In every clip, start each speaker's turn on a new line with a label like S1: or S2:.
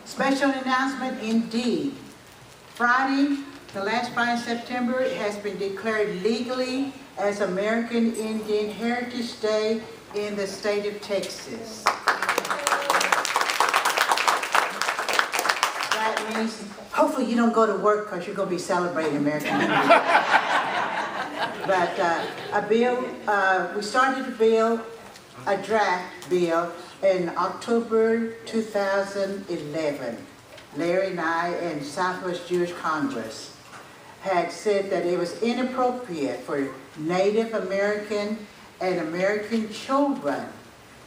S1: Special announcement indeed. Friday, the last Friday in September, it has been declared legally as American Indian Heritage Day in the state of Texas. That means, hopefully you don't go to work because you're going to be celebrating American Indian Day. But a bill, we started a bill, a draft bill, in October 2011. Larry and I and Southwest Jewish Congress had said that it was inappropriate for Native American and American children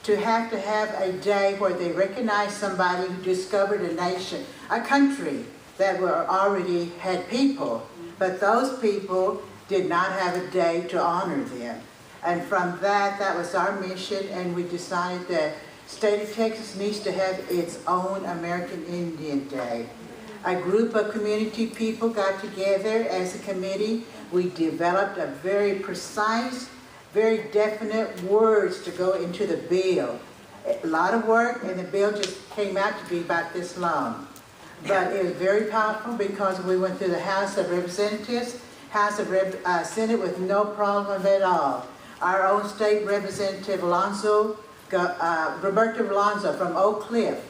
S1: to have a day where they recognize somebody who discovered a nation, a country that already had people, but those people did not have a day to honor them. And from that was our mission, and we decided that state of Texas needs to have its own American Indian Day. A group of community people got together as a committee. We developed a very precise, very definite words to go into the bill. A lot of work, and the bill just came out to be about this long. But it was very powerful because we went through the House of Representatives, Senate with no problem at all. Our own state representative Roberto Alonso from Oak Cliff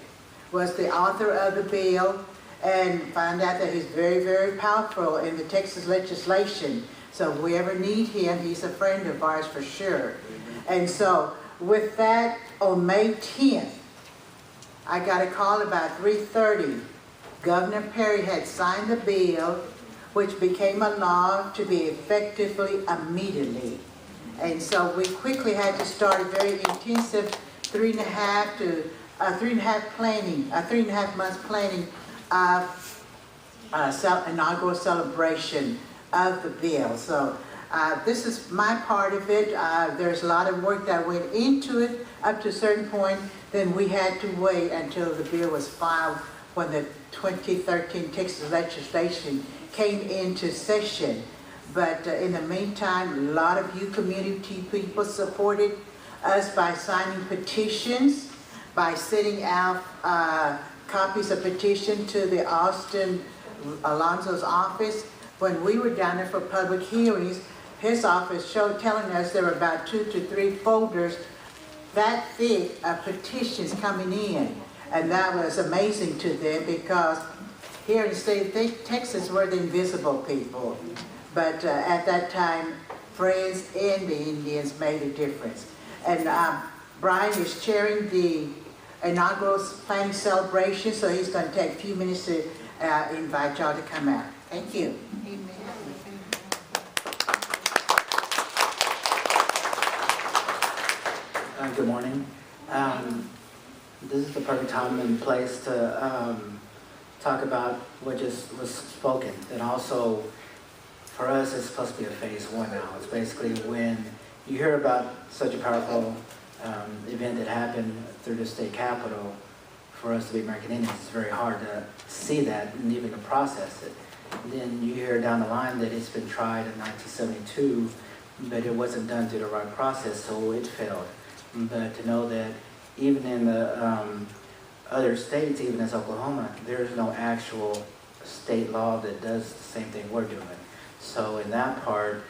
S1: was the author of the bill, and found out that he's very, very powerful in the Texas legislation. So if we ever need him, he's a friend of ours for sure. And so with that, on May 10th, I got a call about 3:30. Governor Perry had signed the bill, which became a law to be effectively immediately. And so we quickly had to start a very intensive 3.5 months planning of inaugural celebration of the bill. So this is my part of it. There's a lot of work that went into it up to a certain point. Then we had to wait until the bill was filed when the 2013 Texas legislation came into session. But in the meantime, a lot of you community people supported us by signing petitions, by sending out copies of petition to the Austin Alonso's office. When we were down there for public hearings, his office telling us there were about 2 to 3 folders that thick of petitions coming in. And that was amazing to them because here in the state of Texas, we're the invisible people. But at that time, Friends and the Indians made a difference. And Brian is chairing the inaugural planning celebration, so he's going to take a few minutes to invite y'all to come out. Thank you. Amen.
S2: Good morning. This is the perfect time and place to talk about what just was spoken. And also, for us, it's supposed to be a phase 1 now. It's basically when you hear about such a powerful event that happened through the state capitol, for us to be American Indians, it's very hard to see that and even to process it. And then you hear down the line that it's been tried in 1972, but it wasn't done through the right process, so it failed. But to know that even in the other states, even as Oklahoma, there's no actual state law that does the same thing we're doing. So in that part,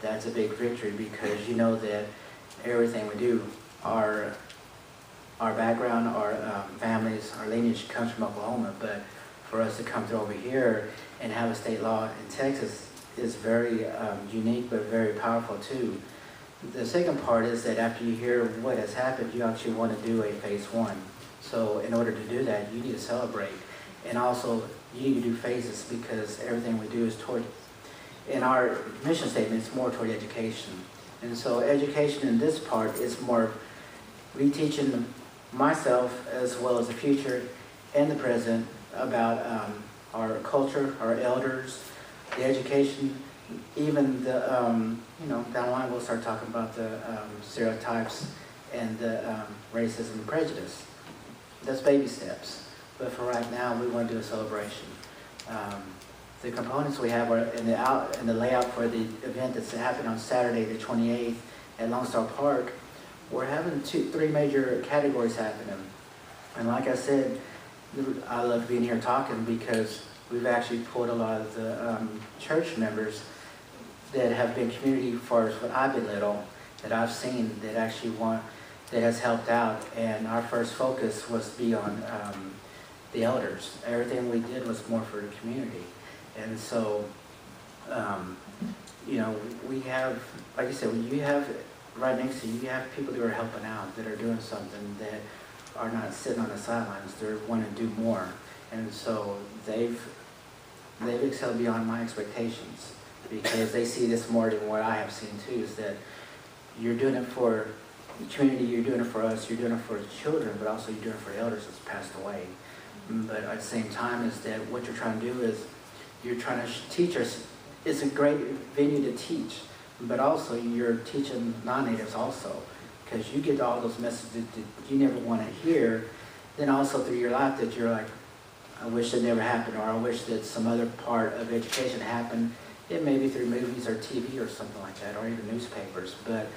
S2: that's a big victory because you know that everything we do, our background, our families, our lineage comes from Oklahoma, but for us to come through over here and have a state law in Texas is very unique but very powerful too. The second part is that after you hear what has happened, you actually want to do a phase 1. So in order to do that, you need to celebrate. And also, you need to do phases because everything we do is toward, in our mission statement, it's more toward education. And so education in this part is more reteaching myself as well as the future and the present about our culture, our elders, the education, even the, down the line we'll start talking about the stereotypes and the racism and prejudice. That's baby steps. But for right now, we want to do a celebration. The components we have are in the layout for the event that's happening on Saturday the 28th at Lone Star Park. We're having 3 major categories happening. And like I said, I love being here talking because we've actually pulled a lot of the church members that have been community for us when I've been little, that I've seen that actually that has helped out. And our first focus was be on the elders. Everything we did was more for the community. And so, you know, we have, like I said, you have right next to you, you have people that are helping out, that are doing something, that are not sitting on the sidelines. They want to do more. And so they've excelled beyond my expectations, because they see this more than what I have seen too, is that you're doing it for the community, you're doing it for us, you're doing it for the children, but also you're doing it for the elders that's passed away. But at the same time is that what you're trying to do is you're trying to teach us. It's a great venue to teach, but also you're teaching non-natives also, because you get all those messages that you never want to hear. Then also through your life that you're like, I wish it never happened, or I wish that some other part of education happened. It may be through movies or TV or something like that, or even newspapers. But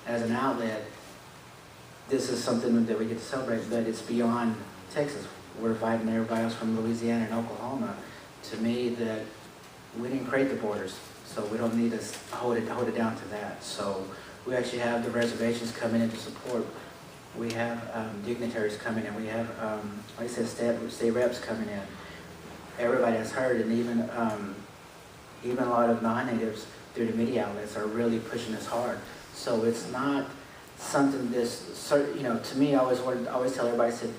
S2: as an outlet, this is something that we get to celebrate, but it's beyond Texas. We're inviting everybody else from Louisiana and Oklahoma. To me, that we didn't create the borders, so we don't need to hold it down to that. So we actually have the reservations coming in to support. We have dignitaries coming in. We have, like I said, state reps coming in. Everybody has heard, and even a lot of non-natives through the media outlets are really pushing us hard. So it's not something you know, to me, I always tell everybody, I said,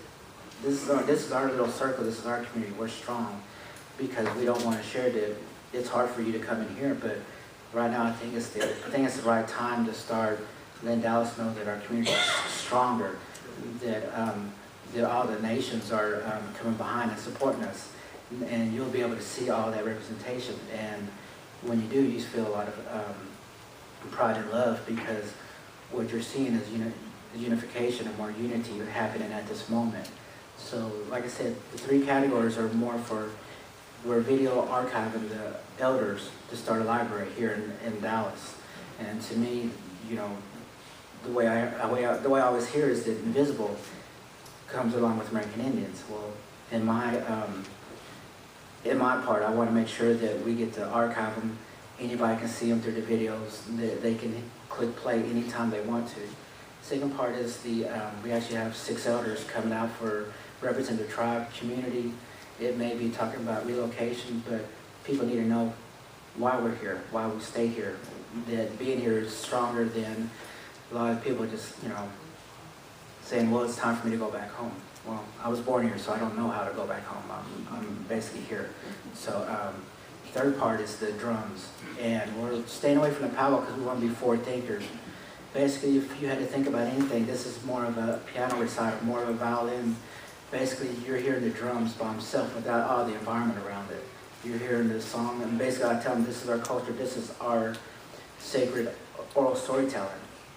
S2: this is our little circle, this is our community, we're strong, because we don't want to share it. It's hard for you to come in here, but right now I think it's the right time to start letting Dallas know that our community is stronger, that all the nations are coming behind and supporting us, and you'll be able to see all that representation. And when you do, you feel a lot of pride and love, because what you're seeing is unification and more unity happening at this moment. So, like I said, the three categories are more for, we're video archiving the elders to start a library here in Dallas. And to me, you know, the way I always hear is that invisible comes along with American Indians. Well, in my part, I want to make sure that we get to archive them. Anybody can see them through the videos. That they can click play anytime they want to. Second part is we actually have 6 elders coming out for represent the tribe community. It may be talking about relocation, but people need to know why we're here, why we stay here. That being here is stronger than a lot of people just, you know, saying, well, it's time for me to go back home. Well, I was born here, so I don't know how to go back home. I'm basically here. So third part is the drums. And we're staying away from the powwow because we want to be forward thinkers. Basically, if you had to think about anything, this is more of a piano recital, more of a violin. Basically, you're hearing the drums by himself without all the environment around it. You're hearing the song, and basically I tell them this is our culture, this is our sacred oral storytelling.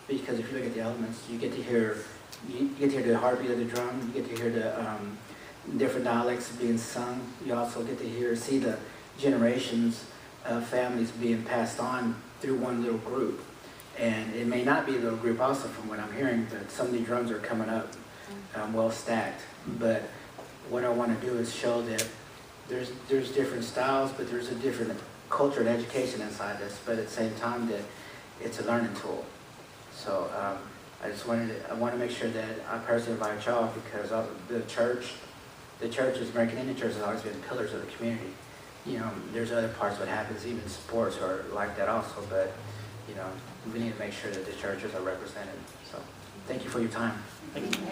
S2: Because if you look at the elements, you get to hear the heartbeat of the drum, you get to hear the different dialects being sung. You also get to see the generations of families being passed on through one little group. And it may not be a little group also, from what I'm hearing, that some of the drums are coming up well stacked. But what I want to do is show that there's different styles, but there's a different culture and education inside this, but at the same time that it's a learning tool. So I want to make sure that I personally invite y'all, because the churches, American Indian Church, has always been pillars of the community. You know, there's other parts what happens, even sports are like that also, but you know, we need to make sure that the churches are represented. So thank you for your time. Thank you.